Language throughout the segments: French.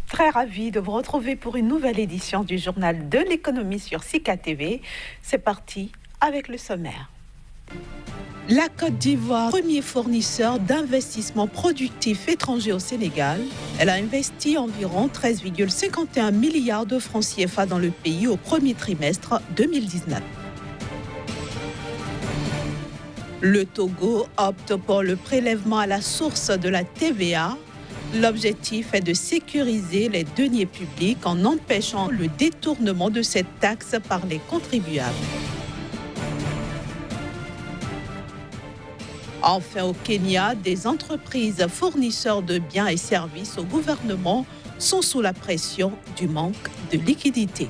Très ravi de vous retrouver pour une nouvelle édition du journal de l'économie sur Sika TV. C'est parti avec le sommaire. La Côte d'Ivoire, premier fournisseur d'investissements productifs étrangers au Sénégal. Elle a investi environ 13,51 milliards de francs CFA dans le pays au premier trimestre 2019. Le Togo opte pour le prélèvement à la source de la TVA. L'objectif est de sécuriser les deniers publics en empêchant le détournement de cette taxe par les contribuables. Enfin, au Kenya, des entreprises fournisseurs de biens et services au gouvernement sont sous la pression du manque de liquidité.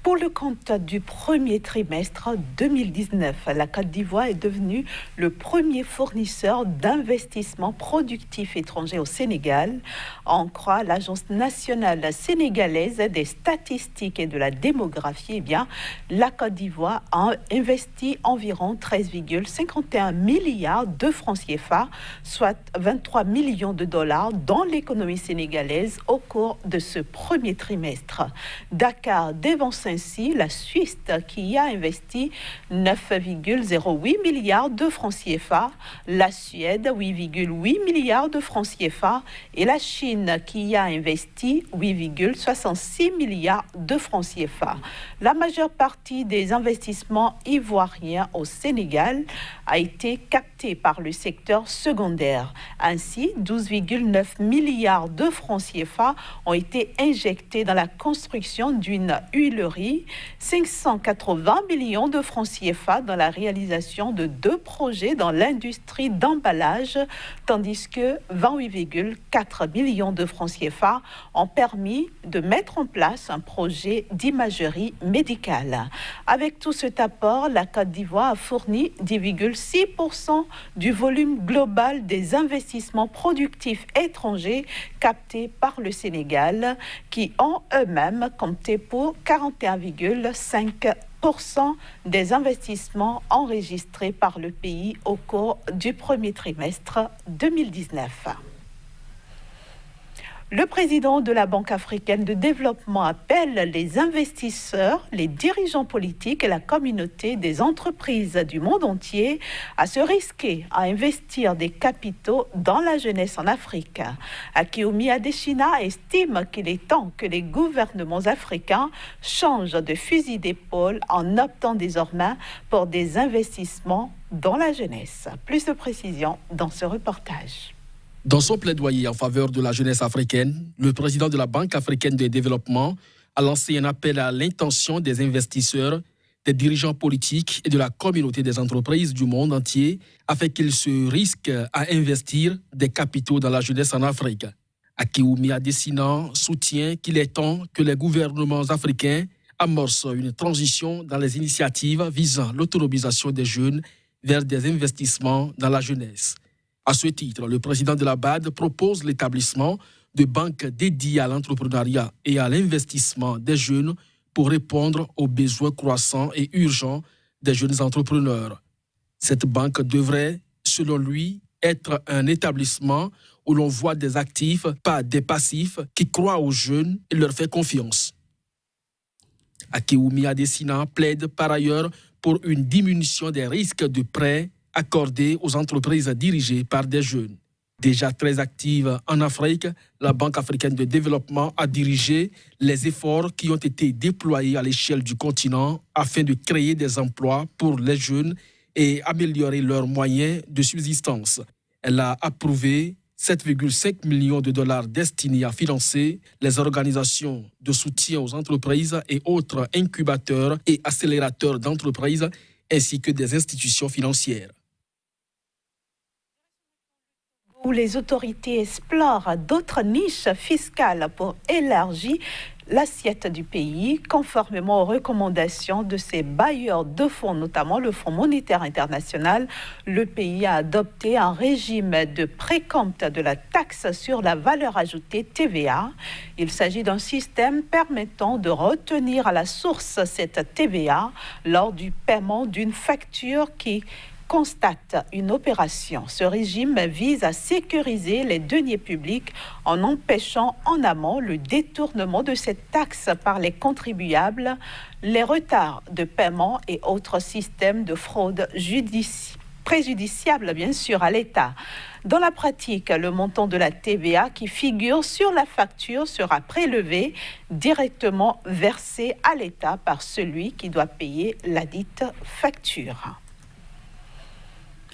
Pour le compte du premier trimestre 2019, la Côte d'Ivoire est devenue le premier fournisseur d'investissements productifs étrangers au Sénégal. En croit l'Agence nationale sénégalaise des statistiques et de la démographie, la Côte d'Ivoire a investi environ 13,51 milliards de francs CFA, soit 23 millions de dollars dans l'économie sénégalaise au cours de ce premier trimestre. Dakar dévance ainsi la Suisse qui y a investi 9,08 milliards de francs CFA, la Suède 8,8 milliards de francs CFA et la Chine qui y a investi 8,66 milliards de francs CFA. La majeure partie des investissements ivoiriens au Sénégal a été captée par le secteur secondaire. Ainsi, 12,9 milliards de francs CFA ont été injectés dans la construction d'une huilerie, 580 millions de francs CFA dans la réalisation de 2 projets dans l'industrie d'emballage, tandis que 28,4 millions de francs CFA ont permis de mettre en place un projet d'imagerie médicale. Avec tout cet apport, la Côte d'Ivoire a fourni 10,6% du volume global des investissements productifs étrangers captés par le Sénégal, qui ont eux-mêmes compté pour 41,5% des investissements enregistrés par le pays au cours du premier trimestre 2019. Le président de la Banque africaine de développement appelle les investisseurs, les dirigeants politiques et la communauté des entreprises du monde entier à se risquer à investir des capitaux dans la jeunesse en Afrique. Akiumi Adesina estime qu'il est temps que les gouvernements africains changent de fusil d'épaule en optant désormais pour des investissements dans la jeunesse. Plus de précisions dans ce reportage. Dans son plaidoyer en faveur de la jeunesse africaine, le président de la Banque africaine de développement a lancé un appel à l'intention des investisseurs, des dirigeants politiques et de la communauté des entreprises du monde entier afin qu'ils se risquent à investir des capitaux dans la jeunesse en Afrique. Akiumi Adesina soutient qu'il est temps que les gouvernements africains amorcent une transition dans les initiatives visant l'autonomisation des jeunes vers des investissements dans la jeunesse. À ce titre, le président de la BAD propose l'établissement de banques dédiées à l'entrepreneuriat et à l'investissement des jeunes pour répondre aux besoins croissants et urgents des jeunes entrepreneurs. Cette banque devrait, selon lui, être un établissement où l'on voit des actifs, pas des passifs, qui croient aux jeunes et leur fait confiance. Akiumi Adesina plaide par ailleurs pour une diminution des risques de prêts accordés aux entreprises dirigées par des jeunes. Déjà très active en Afrique, la Banque africaine de développement a dirigé les efforts qui ont été déployés à l'échelle du continent afin de créer des emplois pour les jeunes et améliorer leurs moyens de subsistance. Elle a approuvé 7,5 millions de dollars destinés à financer les organisations de soutien aux entreprises et autres incubateurs et accélérateurs d'entreprises ainsi que des institutions financières. Où les autorités explorent d'autres niches fiscales pour élargir l'assiette du pays, conformément aux recommandations de ses bailleurs de fonds, notamment le Fonds monétaire international. Le pays a adopté un régime de précompte de la taxe sur la valeur ajoutée TVA. Il s'agit d'un système permettant de retenir à la source cette TVA lors du paiement d'une facture qui constate une opération. Ce régime vise à sécuriser les deniers publics en empêchant en amont le détournement de cette taxe par les contribuables, les retards de paiement et autres systèmes de fraude préjudiciables, bien sûr, à l'État. Dans la pratique, le montant de la TVA qui figure sur la facture sera prélevé directement versé à l'État par celui qui doit payer la dite facture.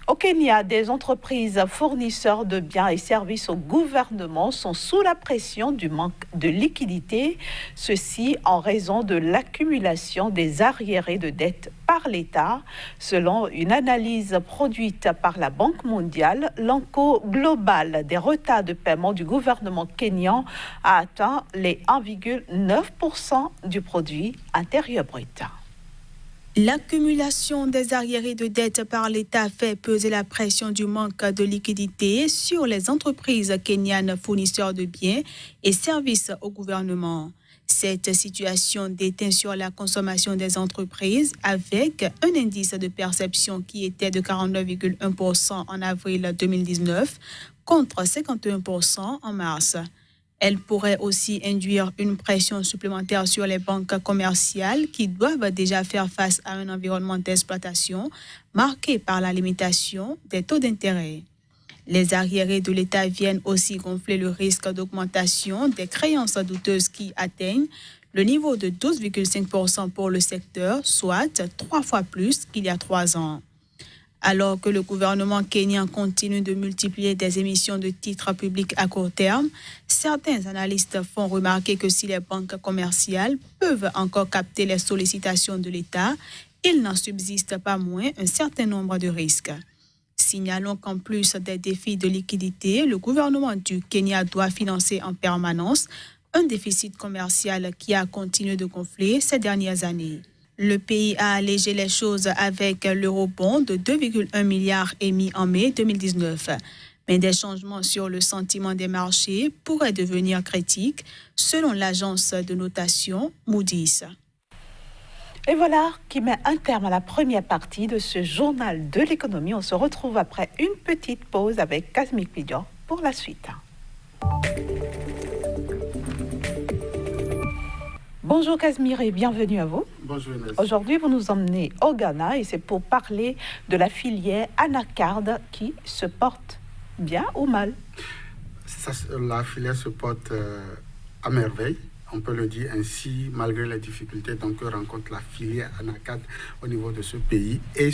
Au Kenya, des entreprises fournisseurs de biens et services au gouvernement sont sous la pression du manque de liquidité, ceci en raison de l'accumulation des arriérés de dettes par l'État. Selon une analyse produite par la Banque mondiale, l'encours global des retards de paiement du gouvernement kényan a atteint les 1,9% du produit intérieur brut. L'accumulation des arriérés de dettes par l'État fait peser la pression du manque de liquidité sur les entreprises kenyanes fournisseurs de biens et services au gouvernement. Cette situation déteint sur la consommation des entreprises avec un indice de perception qui était de 49,1% en avril 2019 contre 51% en mars. Elle pourrait aussi induire une pression supplémentaire sur les banques commerciales qui doivent déjà faire face à un environnement d'exploitation marqué par la limitation des taux d'intérêt. Les arriérés de l'État viennent aussi gonfler le risque d'augmentation des créances douteuses qui atteignent le niveau de 12,5% pour le secteur, soit 3 fois plus qu'il y a 3 ans. Alors que le gouvernement kényan continue de multiplier des émissions de titres publics à court terme, certains analystes font remarquer que si les banques commerciales peuvent encore capter les sollicitations de l'État, il n'en subsiste pas moins un certain nombre de risques. Signalons qu'en plus des défis de liquidité, le gouvernement du Kenya doit financer en permanence un déficit commercial qui a continué de gonfler ces dernières années. Le pays a allégé les choses avec l'eurobond de 2,1 milliards émis en mai 2019. Mais des changements sur le sentiment des marchés pourraient devenir critiques, selon l'agence de notation Moody's. Et voilà qui met un terme à la première partie de ce journal de l'économie. On se retrouve après une petite pause avec Kazmi Pidior pour la suite. Bonjour Casimir et bienvenue à vous. Bonjour Inès. Aujourd'hui, vous nous emmenez au Ghana et c'est pour parler de la filière anacarde qui se porte bien ou mal. La filière se porte à merveille, on peut le dire ainsi, malgré les difficultés que rencontre la filière anacarde au niveau de ce pays et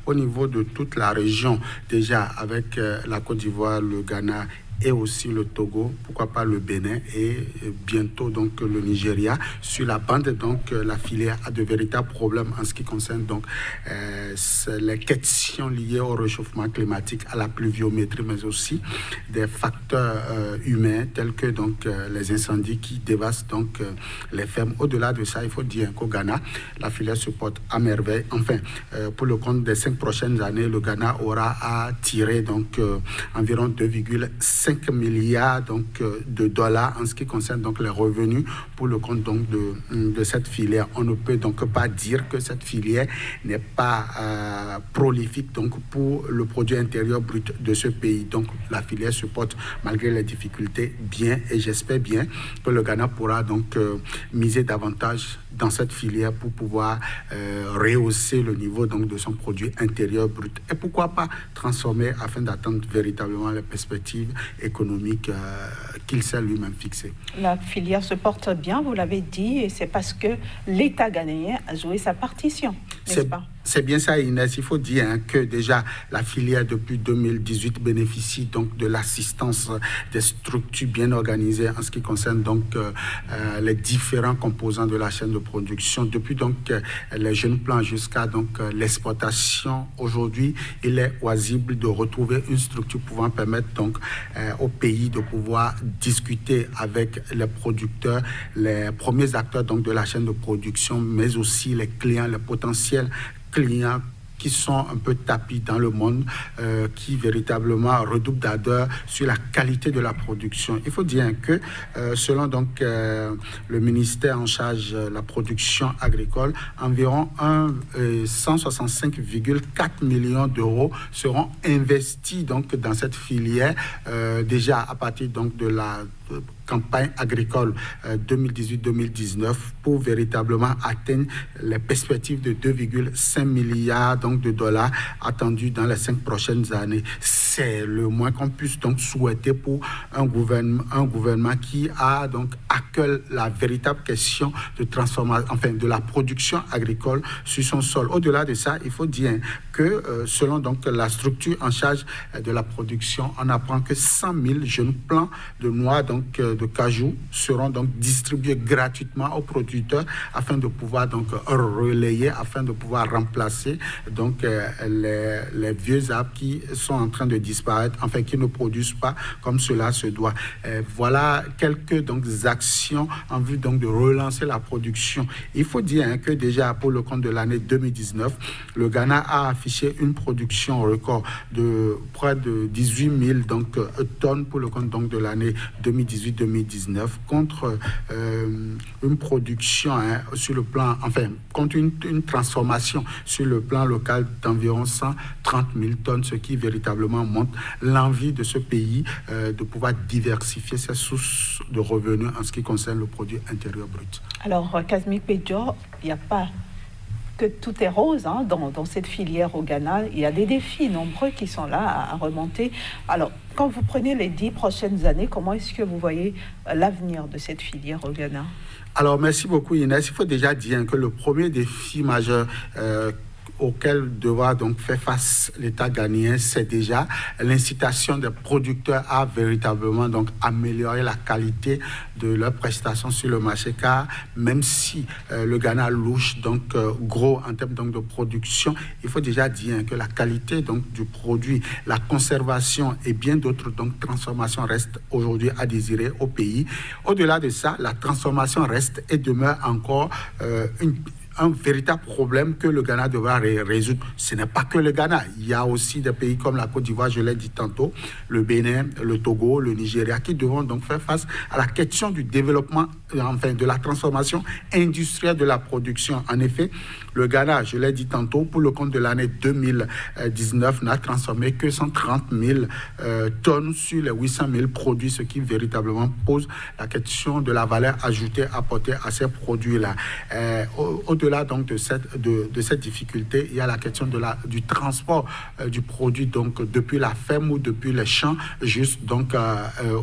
au niveau de toute la région, déjà avec la Côte d'Ivoire, le Ghana et aussi le Togo, pourquoi pas le Bénin et bientôt donc le Nigeria. Sur la bande, donc la filière a de véritables problèmes en ce qui concerne donc les questions liées au réchauffement climatique, à la pluviométrie, mais aussi des facteurs humains tels que donc les incendies qui dévastent donc les fermes. Au-delà de ça, il faut dire qu'au Ghana, la filière se porte à merveille. Enfin, pour le compte des 5 prochaines années, le Ghana aura à tirer donc environ 2,5 milliards donc, de dollars en ce qui concerne donc, les revenus pour le compte donc, de cette filière. On ne peut donc pas dire que cette filière n'est pas prolifique donc, pour le produit intérieur brut de ce pays. Donc la filière se porte malgré les difficultés bien et j'espère bien que le Ghana pourra donc miser davantage dans cette filière pour pouvoir rehausser le niveau donc, de son produit intérieur brut. Et pourquoi pas transformer afin d'atteindre véritablement les perspectives économiques qu'il s'est lui-même fixées. La filière se porte bien, vous l'avez dit, et c'est parce que l'État ghanéen a joué sa partition, n'est-ce pas ? C'est bien ça, Inès. Il faut dire que déjà la filière depuis 2018 bénéficie donc de l'assistance des structures bien organisées en ce qui concerne donc les différents composants de la chaîne de production. Depuis donc les jeunes plants jusqu'à donc l'exportation. Aujourd'hui, il est oisible de retrouver une structure pouvant permettre donc au pays de pouvoir discuter avec les producteurs, les premiers acteurs donc de la chaîne de production, mais aussi les clients, les potentiels clients qui sont un peu tapis dans le monde, qui véritablement redoublent d'ardeur sur la qualité de la production. Il faut dire que selon donc le ministère en charge de la production agricole, environ 165,4 millions d'euros seront investis donc dans cette filière déjà à partir donc de la campagne agricole 2018-2019 pour véritablement atteindre les perspectives de 2,5 milliards donc, de dollars attendus dans les 5 prochaines années. C'est le moins qu'on puisse donc souhaiter pour un gouvernement qui a donc à cœur la véritable question de transformation, enfin de la production agricole sur son sol. Au-delà de ça, il faut dire que selon donc la structure en charge de la production, on apprend que 100 000 jeunes plants de noix donc de cajou seront donc distribués gratuitement aux producteurs afin de pouvoir donc relayer, afin de pouvoir remplacer donc les vieux arbres qui sont en train de disparaître, enfin qui ne produisent pas comme cela se doit. Voilà quelques donc actions en vue donc de relancer la production. Il faut dire que déjà pour le compte de l'année 2019, le Ghana a affiché une production record de près de 18 000 donc, tonnes pour le compte donc de l'année 2018-2019 contre une production sur le plan, enfin contre une transformation sur le plan local d'environ 130 000 tonnes, ce qui véritablement montre l'envie de ce pays de pouvoir diversifier ses sources de revenus en ce qui concerne le produit intérieur brut. Alors, Kazmi Pedjo, il n'y a pas que tout est rose dans cette filière au Ghana. Il y a des défis nombreux qui sont là à remonter. Alors, quand vous prenez les 10 prochaines années, comment est-ce que vous voyez l'avenir de cette filière au Ghana? Alors, merci beaucoup Inès. Il faut déjà dire que le premier défi majeur auquel devra donc faire face l'État ghanéen, c'est déjà l'incitation des producteurs à véritablement donc améliorer la qualité de leurs prestations sur le marché, car même si le Ghana louche donc gros en termes donc de production, il faut déjà dire que la qualité donc du produit, la conservation et bien d'autres donc transformations restent aujourd'hui à désirer au pays. Au-delà de ça, la transformation reste et demeure encore un véritable problème que le Ghana devra résoudre. Ce n'est pas que le Ghana. Il y a aussi des pays comme la Côte d'Ivoire, je l'ai dit tantôt, le Bénin, le Togo, le Nigeria, qui devront donc faire face à la question du développement, enfin de la transformation industrielle de la production. En effet, le Ghana, je l'ai dit tantôt, pour le compte de l'année 2019, n'a transformé que 130 000 tonnes sur les 800 000 produits, ce qui véritablement pose la question de la valeur ajoutée apportée à ces produits-là. Au-delà donc de cette difficulté, il y a la question du transport du produit donc depuis la ferme ou depuis les champs juste donc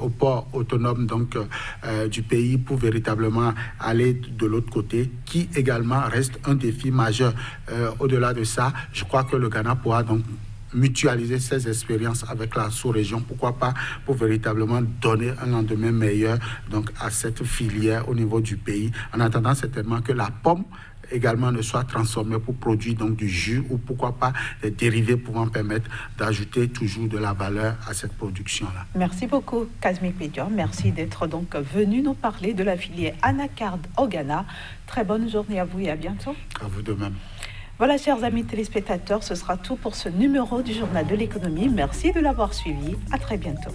au port autonome donc du pays pour véritablement aller de l'autre côté, qui également reste un défi majeur. Au-delà de ça, je crois que le Ghana pourra donc mutualiser ses expériences avec la sous-région, pourquoi pas, pour véritablement donner un lendemain meilleur donc à cette filière au niveau du pays, en attendant certainement que la pomme également ne soit transformée pour produire donc du jus ou pourquoi pas des dérivés pouvant permettre d'ajouter toujours de la valeur à cette production-là. Merci beaucoup Kazmi Pedjo, merci d'être donc venu nous parler de la filière anacarde au Ghana. Très bonne journée à vous et à bientôt. À vous de même. Voilà, chers amis téléspectateurs, ce sera tout pour ce numéro du Journal de l'économie. Merci de l'avoir suivi. À très bientôt.